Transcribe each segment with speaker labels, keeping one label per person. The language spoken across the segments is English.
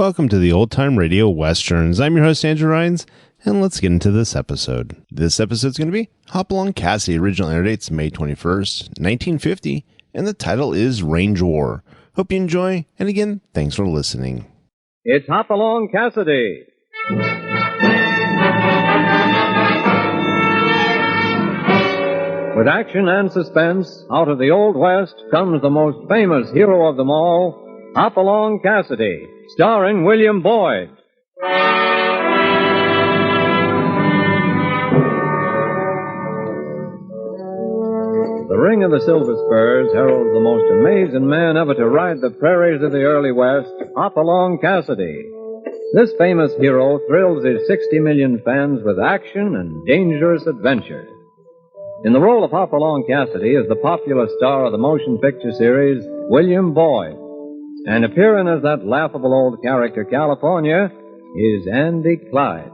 Speaker 1: Welcome to the Old Time Radio Westerns. I'm your host, Andrew Rhynes, and let's get into this episode. This episode's going to be Hopalong Cassidy. Original air date's May 21st, 1950, and the title is Range War. Hope you enjoy, and again, thanks for listening.
Speaker 2: It's Hopalong Cassidy. With action and suspense, out of the Old West comes the most famous hero of them all, Hopalong Cassidy, starring William Boyd. The ring of the Silver Spurs heralds the most amazing man ever to ride the prairies of the early West, Hopalong Cassidy. This famous hero thrills his 60 million fans with action and dangerous adventure. In the role of Hopalong Cassidy is the popular star of the motion picture series, William Boyd. And appearing as that laughable old character, California, is Andy Clyde.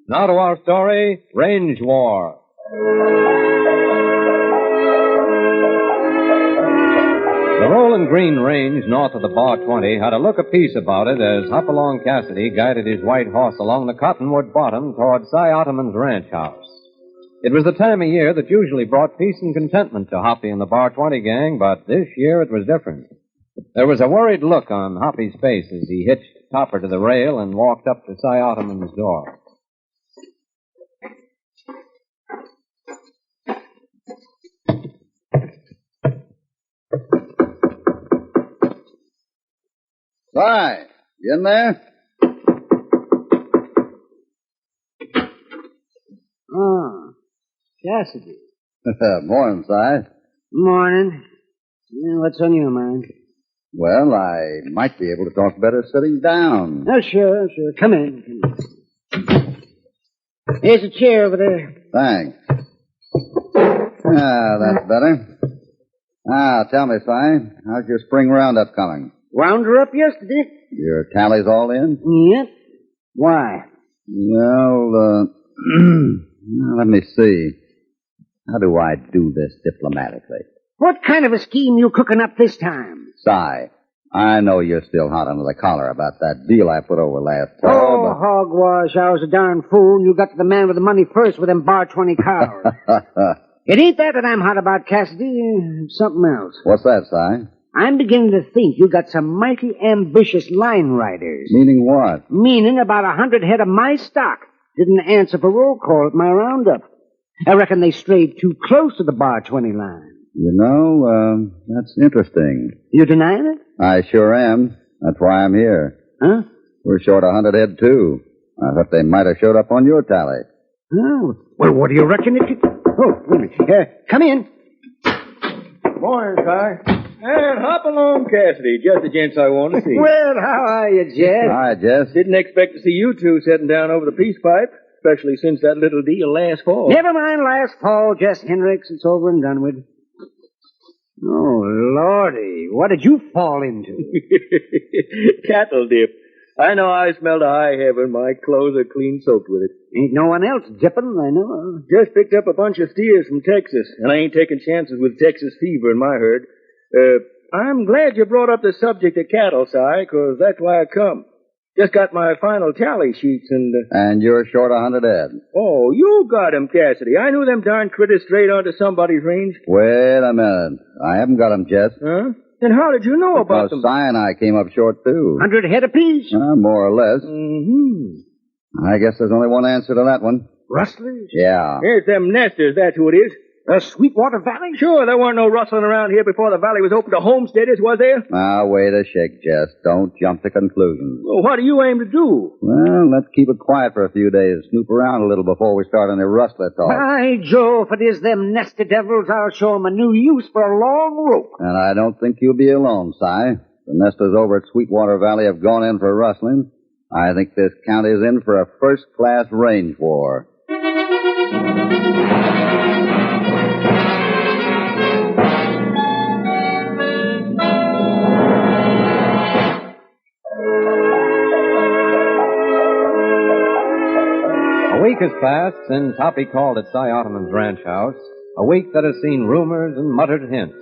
Speaker 2: Now to our story, Range War. The Rolling Green Range north of the Bar 20 had a look apiece about it as Hopalong Cassidy guided his white horse along the cottonwood bottom toward Cy Ottoman's ranch house. It was the time of year that usually brought peace and contentment to Hoppy and the Bar 20 gang, but this year it was different. There was a worried look on Hoppy's face as he hitched Topper to the rail and walked up to Cy Ottoman's door.
Speaker 3: Cy, you in there?
Speaker 4: Oh, Cassidy.
Speaker 3: Morning, Cy.
Speaker 4: Morning. What's on your mind?
Speaker 3: Well, I might be able to talk better sitting down.
Speaker 4: Oh, sure. Come in. Here's a chair over there.
Speaker 3: Thanks. That's better. Tell me, Cy, how's your spring roundup coming?
Speaker 4: Wound her up yesterday.
Speaker 3: Your tally's all in?
Speaker 4: Yep. Why?
Speaker 3: Well, let me see. How do I do this diplomatically?
Speaker 4: What kind of a scheme you cooking up this time?
Speaker 3: Cy, I know you're still hot under the collar about that deal I put over last fall.
Speaker 4: Oh, hogwash. I was a darn fool. You got to the man with the money first with them Bar 20 cows. It ain't that I'm hot about, Cassidy. Something else.
Speaker 3: What's that, Cy?
Speaker 4: I'm beginning to think you got some mighty ambitious line riders.
Speaker 3: Meaning what?
Speaker 4: Meaning about 100 head of my stock didn't answer for roll call at my roundup. I reckon they strayed too close to the Bar 20 line.
Speaker 3: You know, that's interesting.
Speaker 4: You denying it?
Speaker 3: I sure am. That's why I'm here.
Speaker 4: Huh?
Speaker 3: We're short 100 head, too. I thought they might have showed up on your tally.
Speaker 4: Oh. Well, what do you reckon it could... Oh, wait a minute. Come in.
Speaker 5: Morning, Cy. And Hopalong Cassidy, just the gents I want to see.
Speaker 4: Well, how are you, Jess?
Speaker 3: Hi, Jess.
Speaker 5: Didn't expect to see you two sitting down over the peace pipe, especially since that little deal last fall.
Speaker 4: Never mind last fall, Jess Hendricks. It's over and done with. Oh, Lordy. What did you fall into?
Speaker 5: Cattle dip. I know I smell to high heaven. My clothes are clean soaked with it.
Speaker 4: Ain't no one else dipping, I know.
Speaker 5: Just picked up a bunch of steers from Texas, and I ain't taking chances with Texas fever in my herd. I'm glad you brought up the subject of cattle, Si, 'cause that's why I come. Just got my final tally sheets and...
Speaker 3: And you're short 100 head.
Speaker 5: Oh, you got 'em, Cassidy. I knew them darn critters strayed onto somebody's range.
Speaker 3: Wait a minute. I haven't got 'em, Jess.
Speaker 5: Huh? Then how did you know about them?
Speaker 3: Cy and I came up short, too.
Speaker 4: 100 head apiece?
Speaker 3: More or less.
Speaker 5: Mm-hmm.
Speaker 3: I guess there's only one answer to that one.
Speaker 4: Rustlers?
Speaker 3: Yeah.
Speaker 5: Here's them nesters, that's who it is.
Speaker 4: Sweetwater Valley?
Speaker 5: Sure, there weren't no rustling around here before the valley was open to homesteaders, was there?
Speaker 3: Now, wait a shake, Jess. Don't jump to conclusions.
Speaker 5: Well, what do you aim to do?
Speaker 3: Well, let's keep it quiet for a few days. Snoop around a little before we start any rustler talk.
Speaker 4: By Joe, if it is them nested devils, I'll show 'em a new use for a long rope.
Speaker 3: And I don't think you'll be alone, Cy. The nesters over at Sweetwater Valley have gone in for rustling. I think this county's in for a first-class range war.
Speaker 2: A week has passed since Hoppy called at Cy Ottoman's ranch house, a week that has seen rumors and muttered hints.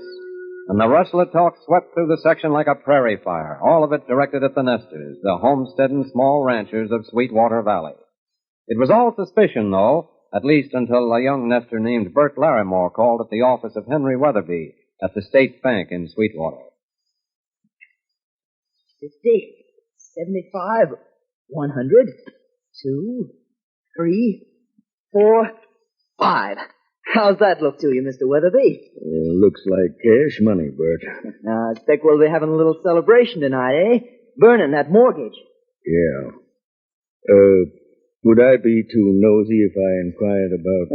Speaker 2: And the rustler talk swept through the section like a prairie fire, all of it directed at the nesters, the homesteading small ranchers of Sweetwater Valley. It was all suspicion, though, at least until a young nester named Bert Larimore called at the office of Henry Weatherby at the State Bank in Sweetwater.
Speaker 6: 50, 75, 100, 2, 3, 4, 5. How's that look to you, Mr. Weatherby?
Speaker 5: Looks like cash money, Bert.
Speaker 6: I expect we'll be having a little celebration tonight, eh? Burning that mortgage.
Speaker 5: Yeah. Would I be too nosy if I inquired about...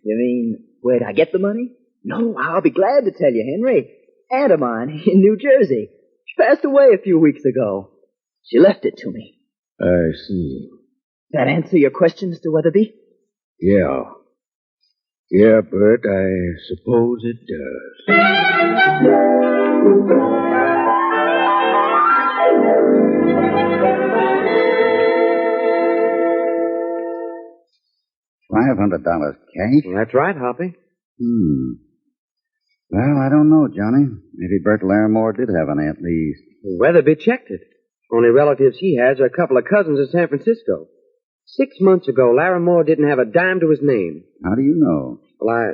Speaker 6: You mean, where'd I get the money? No, I'll be glad to tell you, Henry. Aunt of mine in New Jersey. She passed away a few weeks ago. She left it to me.
Speaker 5: I see.
Speaker 6: That answer your question, Mr. Weatherby?
Speaker 5: Yeah. Yeah, Bert, I suppose it does.
Speaker 3: $500 cash?
Speaker 2: That's right, Hoppy.
Speaker 3: Well, I don't know, Johnny. Maybe Bert Larimore did have an aunt lease.
Speaker 2: Weatherby checked it. Only relatives he has are a couple of cousins in San Francisco. 6 months ago, Larimore didn't have a dime to his name.
Speaker 3: How do you know?
Speaker 2: Well,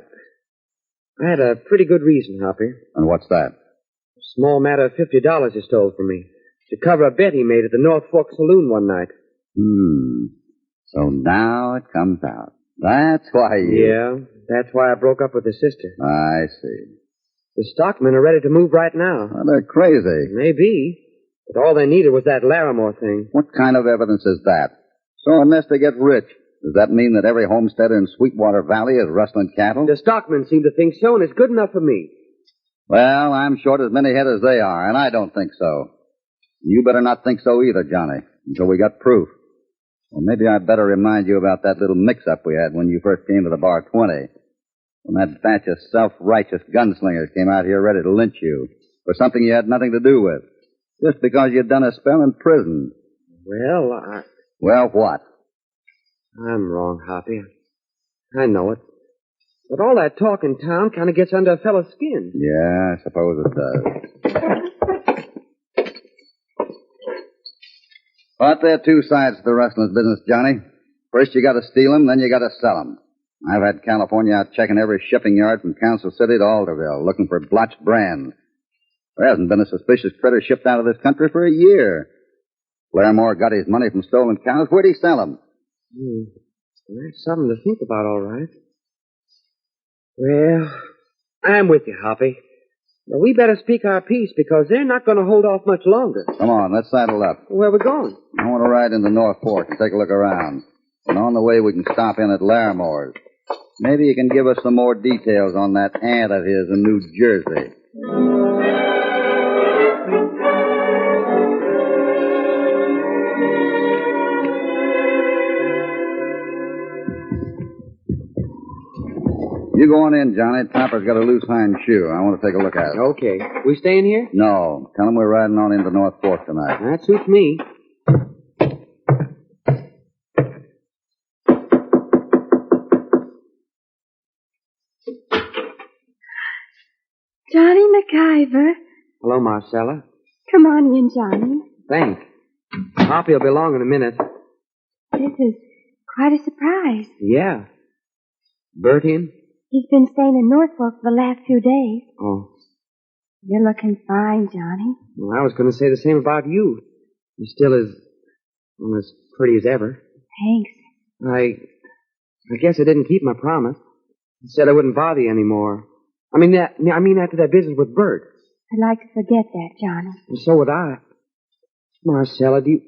Speaker 2: I had a pretty good reason, Hoppy.
Speaker 3: And what's that?
Speaker 2: A small matter of $50 he stole from me to cover a bet he made at the North Fork Saloon one night.
Speaker 3: So now it comes out. That's why you...
Speaker 2: Yeah, that's why I broke up with his sister.
Speaker 3: I see.
Speaker 2: The stockmen are ready to move right now.
Speaker 3: Well, they're crazy.
Speaker 2: Maybe. But all they needed was that Larimore thing.
Speaker 3: What kind of evidence is that? So unless they get rich, does that mean that every homesteader in Sweetwater Valley is rustling cattle?
Speaker 2: The stockmen seem to think so, and it's good enough for me.
Speaker 3: Well, I'm short as many head as they are, and I don't think so. You better not think so either, Johnny, until we got proof. Well, maybe I'd better remind you about that little mix-up we had when you first came to the Bar 20. When that batch of self-righteous gunslingers came out here ready to lynch you for something you had nothing to do with, just because you'd done a spell in prison. Well, what?
Speaker 2: I'm wrong, Hoppy. I know it. But all that talk in town kind of gets under a fellow's skin.
Speaker 3: Yeah, I suppose it does. But there are two sides to the rustling business, Johnny. First you got to steal 'em, then you got to sell 'em. I've had California out checking every shipping yard from Council City to Alderville, looking for blotched brands. There hasn't been a suspicious critter shipped out of this country for a year. Larimore got his money from stolen cows. Where'd he sell 'em?
Speaker 2: That's something to think about, all right. Well, I'm with you, Hoppy. But we better speak our piece because they're not going to hold off much longer.
Speaker 3: Come on, let's saddle up.
Speaker 2: Where we going?
Speaker 3: I want to ride into North Fork and take a look around. And on the way, we can stop in at Larimore's. Maybe you can give us some more details on that aunt of his in New Jersey. You go on in, Johnny. Topper's got a loose hind shoe. I want to take a look at it.
Speaker 2: Okay. We staying here?
Speaker 3: No. Tell him we're riding on into North Fork tonight.
Speaker 2: That suits me.
Speaker 7: Johnny McIver.
Speaker 2: Hello, Marcella.
Speaker 7: Come on in, Johnny.
Speaker 2: Thanks. Hoppy will be along in a minute.
Speaker 7: This is quite a surprise.
Speaker 2: Yeah. Bert in?
Speaker 7: He's been staying in Norfolk for the last few days.
Speaker 2: Oh.
Speaker 7: You're looking fine, Johnny.
Speaker 2: Well, I was going to say the same about you. You're still as pretty as ever.
Speaker 7: Thanks.
Speaker 2: I guess I didn't keep my promise. I said I wouldn't bother you anymore. I mean after that business with Bert.
Speaker 7: I'd like to forget that, Johnny.
Speaker 2: And so would I. Marcella, do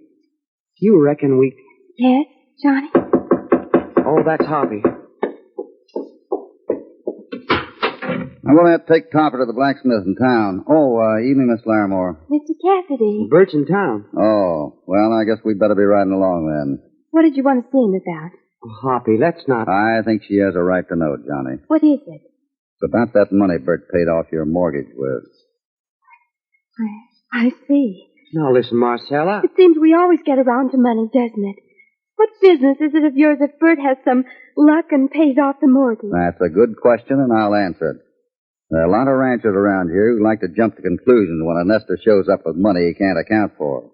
Speaker 2: you reckon we...
Speaker 7: Yes, Johnny?
Speaker 2: Oh, that's Hoppy.
Speaker 3: I'm going to have to take Topper to the blacksmith in town. Oh, evening, Miss Larimore.
Speaker 7: Mr. Cassidy.
Speaker 2: Bert's in town.
Speaker 3: Oh, well, I guess we'd better be riding along then.
Speaker 7: What did you want to see him about?
Speaker 2: Oh, Hoppy, let's not...
Speaker 3: I think she has a right to know, Johnny.
Speaker 7: What is it?
Speaker 3: It's about that money Bert paid off your mortgage with.
Speaker 7: I see.
Speaker 2: Now, listen, Marcella.
Speaker 7: It seems we always get around to money, doesn't it? What business is it of yours if Bert has some luck and pays off the mortgage?
Speaker 3: That's a good question, and I'll answer it. There are a lot of ranchers around here who like to jump to conclusions when a nester shows up with money he can't account for.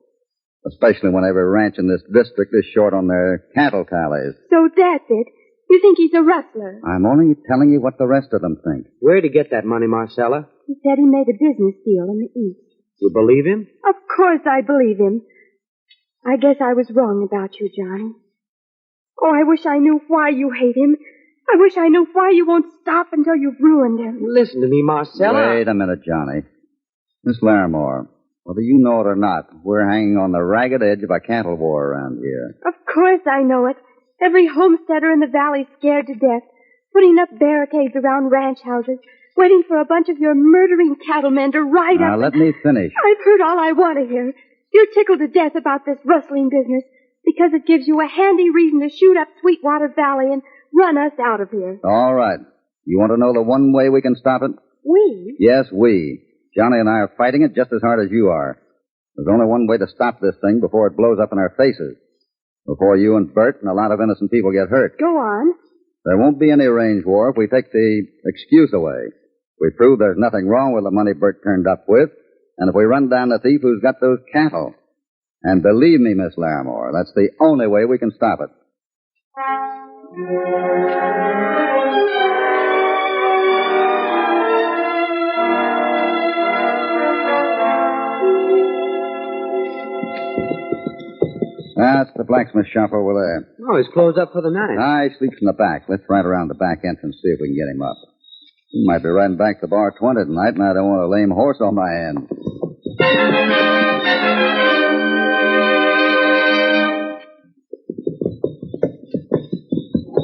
Speaker 3: Especially when every ranch in this district is short on their cattle tallies.
Speaker 7: So that's it. You think he's a rustler?
Speaker 3: I'm only telling you what the rest of them think.
Speaker 4: Where'd he get that money, Marcella?
Speaker 7: He said he made a business deal in the East.
Speaker 4: You believe him?
Speaker 7: Of course I believe him. I guess I was wrong about you, Johnny. Oh, I wish I knew why you hate him. I wish I knew why you won't stop until you've ruined him.
Speaker 4: Listen to me, Marcella.
Speaker 3: Wait a minute, Johnny. Miss Larimore, whether you know it or not, we're hanging on the ragged edge of a cattle war around here.
Speaker 7: Of course I know it. Every homesteader in the valley's scared to death, putting up barricades around ranch houses, waiting for a bunch of your murdering cattlemen to ride
Speaker 3: Now,
Speaker 7: up.
Speaker 3: let me finish.
Speaker 7: I've heard all I want to hear. You're tickled to death about this rustling business because it gives you a handy reason to shoot up Sweetwater Valley and run us out of here.
Speaker 3: All right. You want to know the one way we can stop it?
Speaker 7: We?
Speaker 3: Yes, we. Johnny and I are fighting it just as hard as you are. There's only one way to stop this thing before it blows up in our faces. Before you and Bert and a lot of innocent people get hurt.
Speaker 7: Go on.
Speaker 3: There won't be any range war if we take the excuse away. We prove there's nothing wrong with the money Bert turned up with, and if we run down the thief who's got those cattle. And believe me, Miss Larimore, that's the only way we can stop it. That's the blacksmith shop over there.
Speaker 4: Oh, he's closed up for the night.
Speaker 3: He sleeps in the back. Let's ride around the back entrance, see if we can get him up. He might be riding back to Bar 20 tonight, and I don't want a lame horse on my hand.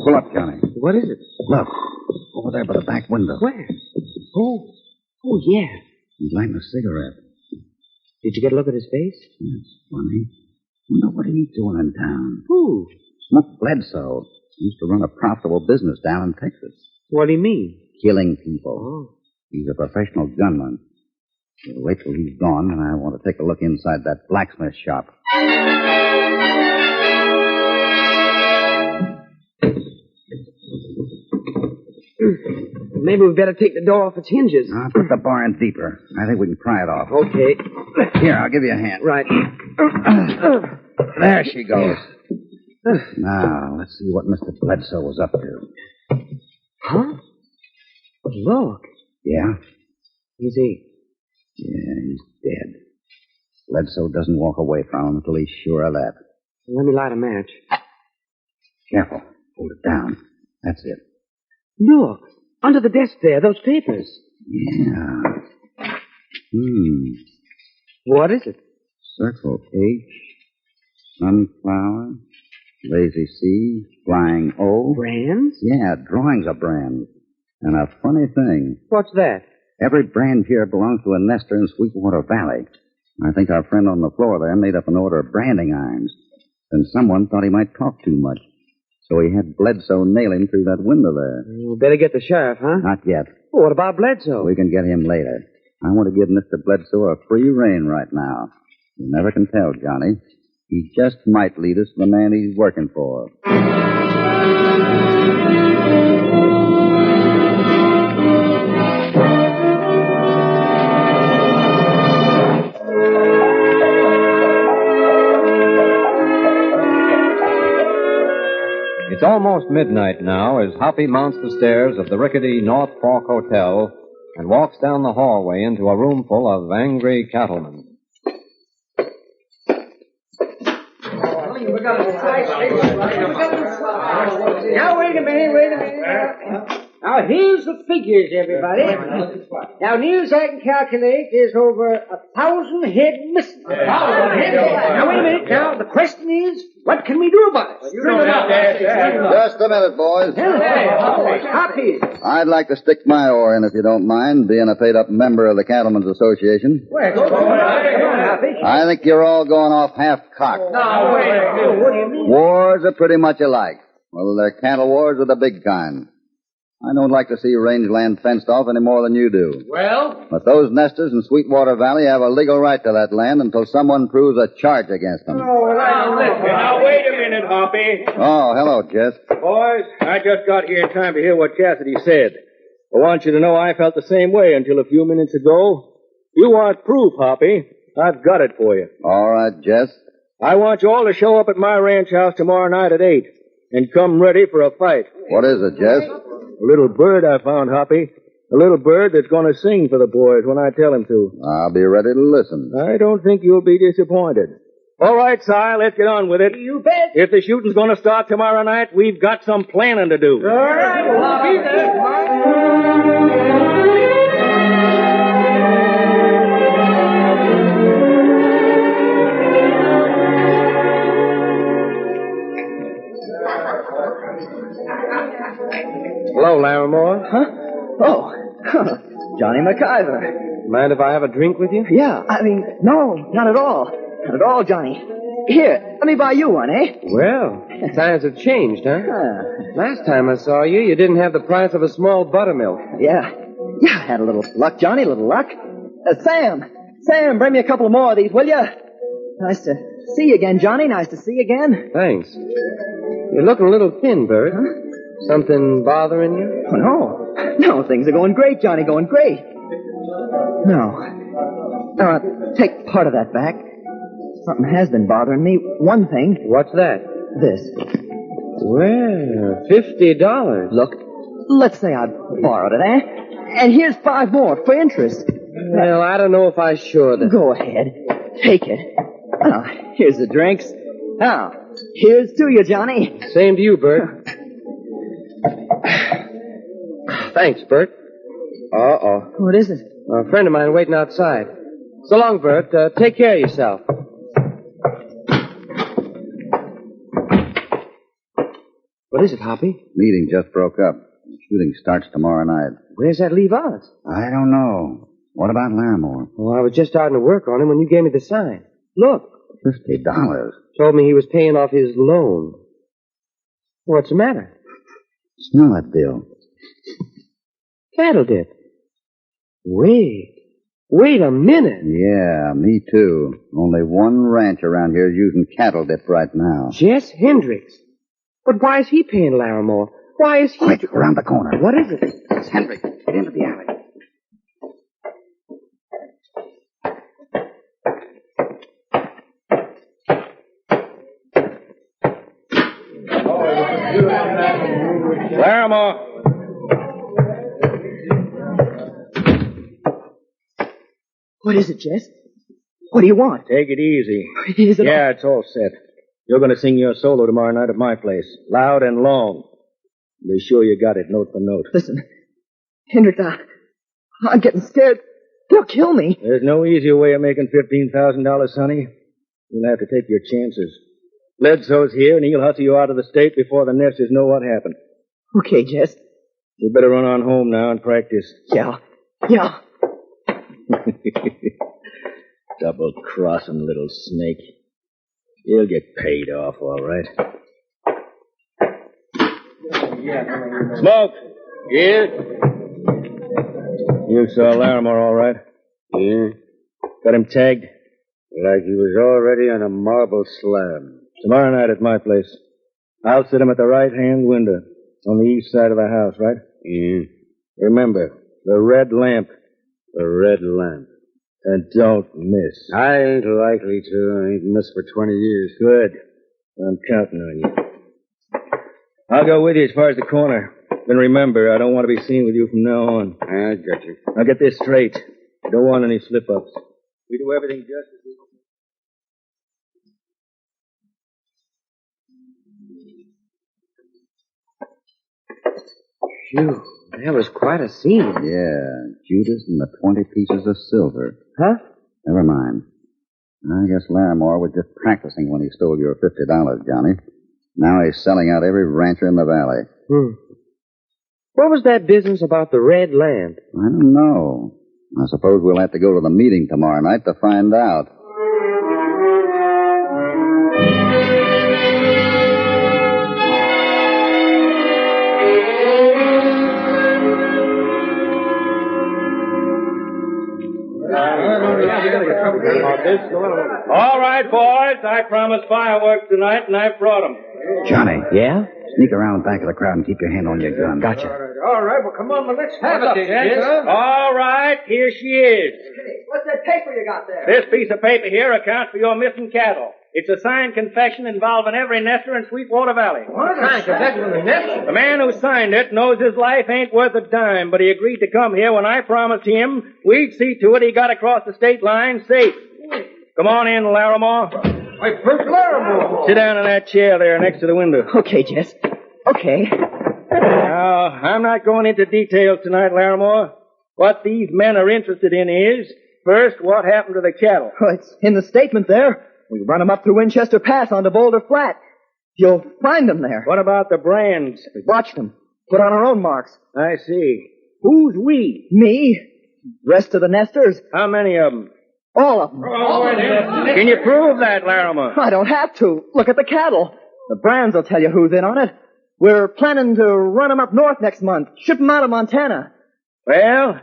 Speaker 3: Pull up, Johnny.
Speaker 4: What is it?
Speaker 3: Look, over there by the back window.
Speaker 4: Where? Oh, yeah.
Speaker 3: He's lighting a cigarette.
Speaker 4: Did you get a look at his face?
Speaker 3: That's funny. Wonder what he's doing in town.
Speaker 4: Who?
Speaker 3: Smoke Bledsoe. He used to run a profitable business down in Texas.
Speaker 4: What do you mean?
Speaker 3: Killing people.
Speaker 4: Oh.
Speaker 3: He's a professional gunman. We'll wait till he's gone, and I want to take a look inside that blacksmith shop.
Speaker 4: Maybe we better take the door off its hinges.
Speaker 3: I'll put the bar in deeper. I think we can pry it off.
Speaker 4: Okay.
Speaker 3: Here, I'll give you a hand.
Speaker 4: Right.
Speaker 3: There she goes. Now, let's see what Mr. Bledsoe was up to.
Speaker 4: Huh? Look.
Speaker 3: Yeah?
Speaker 4: Is he?
Speaker 3: Yeah, he's dead. Bledsoe doesn't walk away from him until he's sure of that.
Speaker 4: Let me light a match.
Speaker 3: Careful. Hold it down. That's it.
Speaker 4: Look. Under the desk there, those papers.
Speaker 3: Yeah.
Speaker 4: What is it?
Speaker 3: Circle H, sunflower, lazy C, flying O.
Speaker 4: Brands?
Speaker 3: Yeah, drawings of brands. And a funny thing.
Speaker 4: What's that?
Speaker 3: Every brand here belongs to a nester in Sweetwater Valley. I think our friend on the floor there made up an order of branding irons. Then someone thought he might talk too much. So he had Bledsoe nail him through that window there.
Speaker 4: We better get the sheriff, huh?
Speaker 3: Not yet.
Speaker 4: Well, what about Bledsoe?
Speaker 3: We can get him later. I want to give Mr. Bledsoe a free rein right now. You never can tell, Johnny. He just might lead us to the man he's working for.
Speaker 2: It's almost midnight now as Hoppy mounts the stairs of the rickety North Fork Hotel and walks down the hallway into a room full of angry cattlemen.
Speaker 4: Now, wait a minute. Now, here's the figures, everybody. Now, near as I can calculate, there's over 1,000 head missing. 1,000 head? Now, wait a minute. Now, the question is, what can we do about it?
Speaker 3: Just a minute, boys.
Speaker 4: Hoppy.
Speaker 3: I'd like to stick my oar in, if you don't mind, being a paid-up member of the Cattlemen's Association. I think you're all going off half-cocked.
Speaker 4: Now, wait a minute. What do you mean?
Speaker 3: Wars are pretty much alike. Well, they're cattle wars of the big kind. I don't like to see rangeland fenced off any more than you do.
Speaker 4: Well?
Speaker 3: But those nesters in Sweetwater Valley have a legal right to that land until someone proves a charge against them.
Speaker 5: Now, wait a minute, Hoppy.
Speaker 3: Oh, hello, Jess.
Speaker 5: Boys, I just got here in time to hear what Cassidy said. I want you to know I felt the same way until a few minutes ago. You want proof, Hoppy. I've got it for you.
Speaker 3: All right, Jess.
Speaker 5: I want you all to show up at my ranch house tomorrow night at 8 and come ready for a fight.
Speaker 3: What is it, Jess?
Speaker 5: A little bird I found, Hoppy. A little bird that's going to sing for the boys when I tell him to.
Speaker 3: I'll be ready to listen.
Speaker 5: I don't think you'll be disappointed. All right, Si, let's get on with it.
Speaker 4: You bet.
Speaker 5: If the shooting's going to start tomorrow night, we've got some planning to do.
Speaker 4: All right, well, I'll be there.
Speaker 5: Hello, Larimore.
Speaker 6: Huh? Oh, Johnny McIver.
Speaker 5: Mind if I have a drink with you?
Speaker 6: Yeah, no, not at all. Not at all, Johnny. Here, let me buy you one, eh?
Speaker 8: Well, times have changed, huh?
Speaker 6: Ah,
Speaker 8: Last time I saw you, you didn't have the price of a small buttermilk.
Speaker 6: yeah, I had a little luck, Johnny, a little luck. Sam, bring me a couple more of these, will you? Nice to see you again, Johnny. Nice to see you again.
Speaker 8: Thanks. You're looking a little thin, Bert.
Speaker 6: Huh?
Speaker 8: Something bothering you?
Speaker 6: Oh, no, things are going great, Johnny, going great. No. Take part of that back. Something has been bothering me. One thing.
Speaker 8: What's that?
Speaker 6: This.
Speaker 8: Well, $50.
Speaker 6: Look, let's say I borrowed it, eh? And here's 5 more for interest.
Speaker 8: Well, I don't know if I should.
Speaker 6: Go ahead. Take it. Now, here's the drinks. Now, here's to you, Johnny.
Speaker 8: Same to you, Bert. Thanks, Bert. Uh-oh.
Speaker 6: What is it?
Speaker 8: A friend of mine waiting outside. So long, Bert. Take care of yourself. What is it, Hoppy?
Speaker 3: Meeting just broke up. The shooting starts tomorrow night.
Speaker 8: Where's that leave us?
Speaker 3: I don't know. What about Larimore?
Speaker 8: Well, I was just starting to work on him when you gave me the sign. Look.
Speaker 3: $50.
Speaker 8: Told me he was paying off his loan. What's the matter?
Speaker 3: Smell that bill.
Speaker 8: Cattle dip. Wait a minute.
Speaker 3: Yeah, me too. Only one ranch around here is using cattle dip right now.
Speaker 8: Jess Hendricks. But why is he paying Larimore? Why is he...
Speaker 3: Quick, around the corner.
Speaker 8: What is it?
Speaker 3: It's Hendricks. Get into the alley.
Speaker 5: Larimore.
Speaker 6: What is it, Jess? What do you want?
Speaker 5: Take it easy.
Speaker 6: Is it
Speaker 5: Yeah, it's all set. You're going to sing your solo tomorrow night at my place. Loud and long. Be sure you got it note for note.
Speaker 6: Listen, Hendricks, I'm getting scared. They'll kill me.
Speaker 5: There's no easier way of making $15,000, sonny. You'll have to take your chances. Bledsoe's here, and he'll hustle you out of the state before the Nesters know what happened.
Speaker 6: Okay, Jess.
Speaker 5: You better run on home now and practice.
Speaker 6: Yeah.
Speaker 5: Double-crossing little snake. You'll get paid off, all right. Smoke! Yeah? You saw Larimore, all right?
Speaker 8: Yeah.
Speaker 5: Got him tagged?
Speaker 8: Like he was already on a marble slab.
Speaker 5: Tomorrow night at my place. I'll sit him at the right-hand window on the east side of the house, right?
Speaker 8: Yeah.
Speaker 5: Remember, the red lamp.
Speaker 8: The red lamp.
Speaker 5: And don't miss.
Speaker 8: I ain't likely to. I ain't missed for 20 years.
Speaker 5: Good. I'm counting on you. I'll go with you as far as the corner. Then remember, I don't want to be seen with you from now on.
Speaker 8: I got you.
Speaker 5: Now get this straight. I don't want any slip-ups. We do everything just as we...
Speaker 8: Phew, that was quite a scene.
Speaker 3: Yeah, Judas and the 20 pieces of silver.
Speaker 8: Huh?
Speaker 3: Never mind. I guess Larimore was just practicing when he stole your $50, Johnny. Now he's selling out every rancher in the valley.
Speaker 8: What was that business about the red lamp?
Speaker 3: I don't know. I suppose we'll have to go to the meeting tomorrow night to find out.
Speaker 5: All right, right, boys. I promised fireworks tonight, and I brought them.
Speaker 3: Johnny,
Speaker 6: Yeah?
Speaker 3: sneak around the back of the crowd and keep your hand on your gun.
Speaker 6: Gotcha.
Speaker 4: All right, well, come on, well, let's have it, Jess.
Speaker 5: All right, here she is.
Speaker 4: What's that paper you got there?
Speaker 5: This piece of paper here accounts for your missing cattle. It's a signed confession involving every nester in Sweetwater Valley.
Speaker 4: What? Signed confession with a nest?
Speaker 5: The man who signed it knows his life ain't worth a dime, but he agreed to come here when I promised him we'd see to it he got across the state line safe. Come on in, Larimore.
Speaker 4: Why, Bert Larimore.
Speaker 5: Sit down in that chair there next to the window.
Speaker 6: Okay, Jess. Okay.
Speaker 5: Now, I'm not going into details tonight, Larimore. What these men are interested in is, first, what happened to the cattle.
Speaker 6: Well, it's in the statement there. We run them up through Winchester Pass onto Boulder Flat. You'll find them there.
Speaker 5: What about the brands?
Speaker 6: We watched them. Put on our own marks.
Speaker 5: I see. Who's we?
Speaker 6: Me. Rest of the nesters.
Speaker 5: How many of them?
Speaker 6: All of them.
Speaker 5: Can you prove that, Larimore?
Speaker 6: I don't have to. Look at the cattle. The brands will tell you who's in on it. We're planning to run them up north next month. Ship them out of Montana.
Speaker 5: Well,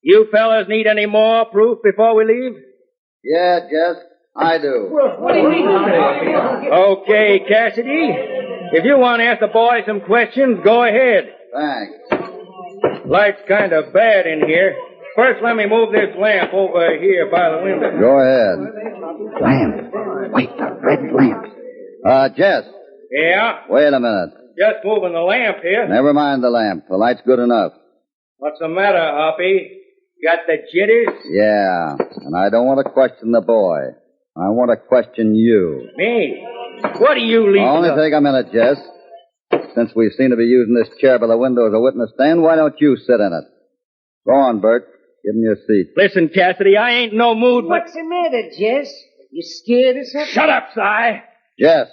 Speaker 5: you fellas need any more proof before we leave?
Speaker 3: Yeah, Jess, I do.
Speaker 4: What do you mean?
Speaker 5: Okay, Cassidy. If you want to ask the boys some questions, go ahead.
Speaker 3: Thanks.
Speaker 5: Light's kind of bad in here. First, let me move this lamp over here by the window.
Speaker 3: Go ahead. Lamp. Wait, the red lamp. Jess,
Speaker 5: Yeah?
Speaker 3: wait a minute.
Speaker 5: Just moving the lamp here.
Speaker 3: Never mind the lamp. The light's good enough.
Speaker 5: What's the matter, Hoppy? Got the jitters?
Speaker 3: Yeah, and I don't want to question the boy. I want to question you.
Speaker 5: Me? What do you leave?
Speaker 3: Only take a minute, Jess. Since we seem to be using this chair by the window as a witness stand, why don't you sit in it? Go on, Bert. Give me your seat.
Speaker 5: Listen, Cassidy, I ain't no mood, but...
Speaker 4: What's the matter, Jess? You scared or something?
Speaker 5: Shut up, Si.
Speaker 3: Jess,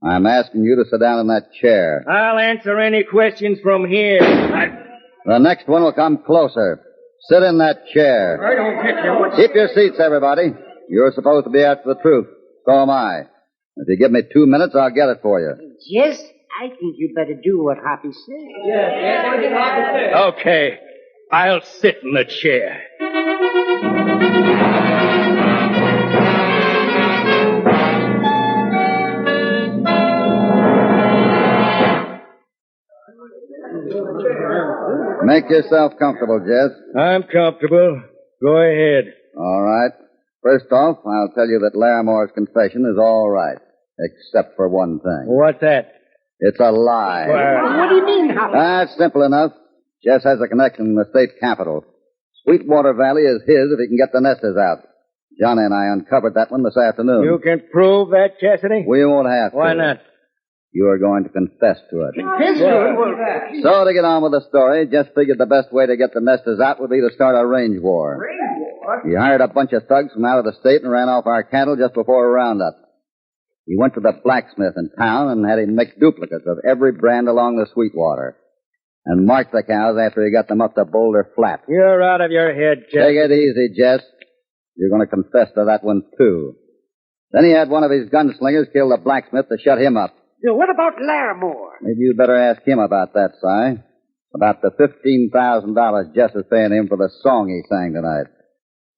Speaker 3: I'm asking you to sit down in that chair.
Speaker 5: I'll answer any questions from here.
Speaker 3: The next one will come closer. Sit in that chair.
Speaker 4: I don't get you. What's...
Speaker 3: Keep your seats, everybody. You're supposed to be after the truth. So am I. If you give me 2 minutes, I'll get it for you.
Speaker 4: Jess, I think you better do what Hoppy said.
Speaker 5: Okay. I'll sit in the chair.
Speaker 3: Make yourself comfortable, Jess.
Speaker 5: I'm comfortable. Go ahead.
Speaker 3: All right. First off, I'll tell you that Larimore's confession is all right, except for one thing.
Speaker 5: What's that?
Speaker 3: It's a lie.
Speaker 4: What do you mean, Hoppy?
Speaker 3: That's simple enough. Jess has a connection in the state capital. Sweetwater Valley is his if he can get the nesters out. Johnny and I uncovered that one this afternoon.
Speaker 5: You can prove that, Cassidy?
Speaker 3: We won't have to.
Speaker 5: Why not?
Speaker 3: You are going to confess to it.
Speaker 4: Well,
Speaker 3: So, to get on with the story, Jess figured the best way to get the nesters out would be to start a range war. He hired a bunch of thugs from out of the state and ran off our cattle just before a roundup. He went to the blacksmith in town and had him make duplicates of every brand along the Sweetwater. And marked the cows after he got them up to Boulder Flat.
Speaker 5: You're out of your head, Jess.
Speaker 3: Take it easy, Jess. You're going to confess to that one, too. Then he had one of his gunslingers kill the blacksmith to shut him up.
Speaker 4: what about Larimore?
Speaker 3: Maybe you'd better ask him about that, Si. About the $15,000 Jess is paying him for the song he sang tonight.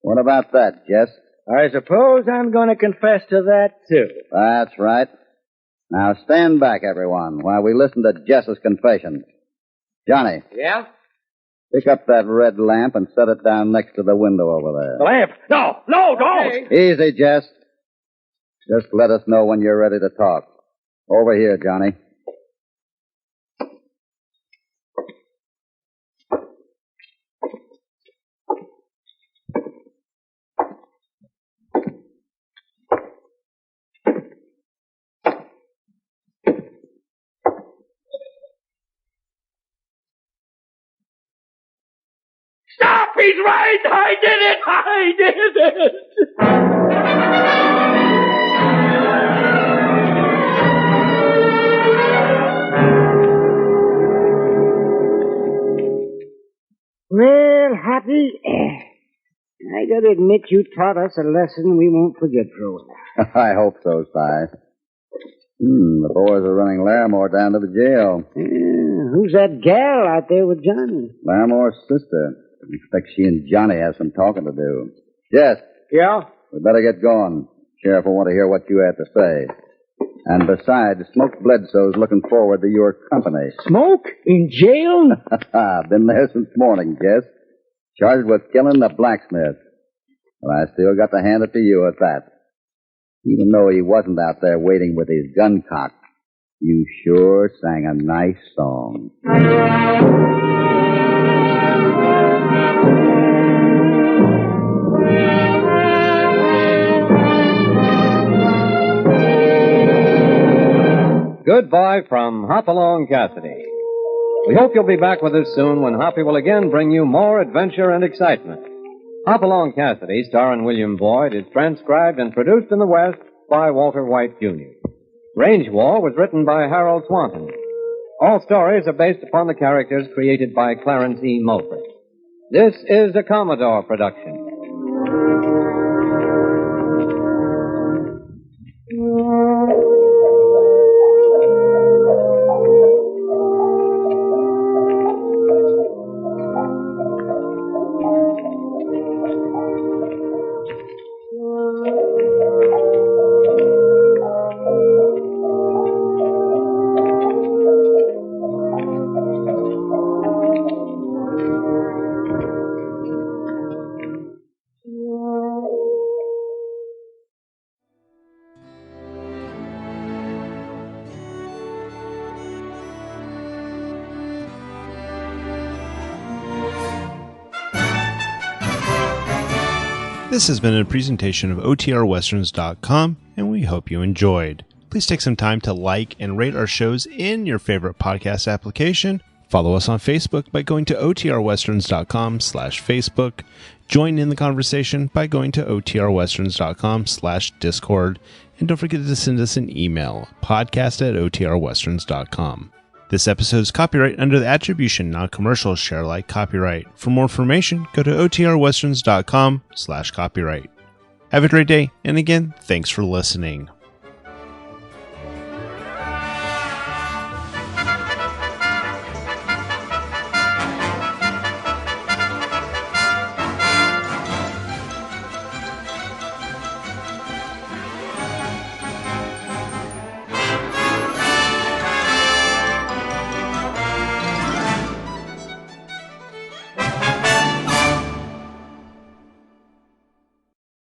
Speaker 3: What about that, Jess?
Speaker 5: I suppose I'm going to confess to that, too.
Speaker 3: That's right. Now stand back, everyone, while we listen to Jess's confession. Johnny,
Speaker 4: Yeah?
Speaker 3: pick up that red lamp and set it down next to the window over
Speaker 5: The
Speaker 3: there.
Speaker 5: lamp? No, don't!
Speaker 3: Easy, Jess. Just let us know when you're ready to talk. Over here, Johnny.
Speaker 5: Stop! He's right! I did it!
Speaker 4: Well, Happy, I gotta admit you taught us a lesson we won't forget for a while.
Speaker 3: I hope so, Si. The boys are running Larimore down to the jail.
Speaker 4: Who's that gal out there with Johnny?
Speaker 3: Larimore's sister. I expect she and Johnny have some talking to do. Jess,
Speaker 5: Yeah?
Speaker 3: we better get going. Sheriff will want to hear what you have to say. And besides, Smoke Bledsoe's looking forward to your company.
Speaker 5: Smoke? In jail?
Speaker 3: Been there since morning, Jess. Charged with killing the blacksmith. But I still got to hand it to you at that. Even though he wasn't out there waiting with his gun cocked, you sure sang a nice song.
Speaker 2: Goodbye from Hopalong Cassidy. We hope you'll be back with us soon when Hoppy will again bring you more adventure and excitement. Hopalong Cassidy, starring William Boyd, is transcribed and produced in the West by Walter White, Jr. Range War was written by Harold Swanton. All stories are based upon the characters created by Clarence E. Mulford. This is a Commodore production.
Speaker 1: This has been a presentation of OTRWesterns.com, and we hope you enjoyed. Please take some time to like and rate our shows in your favorite podcast application. Follow us on Facebook by going to OTRWesterns.com/Facebook. Join in the conversation by going to OTRWesterns.com/Discord. And don't forget to send us an email, podcast@OTRWesterns.com. This episode is copyright under the Attribution Non-Commercial Share Alike copyright. For more information, go to OTRWesterns.com/copyright. Have a great day, and again, thanks for listening.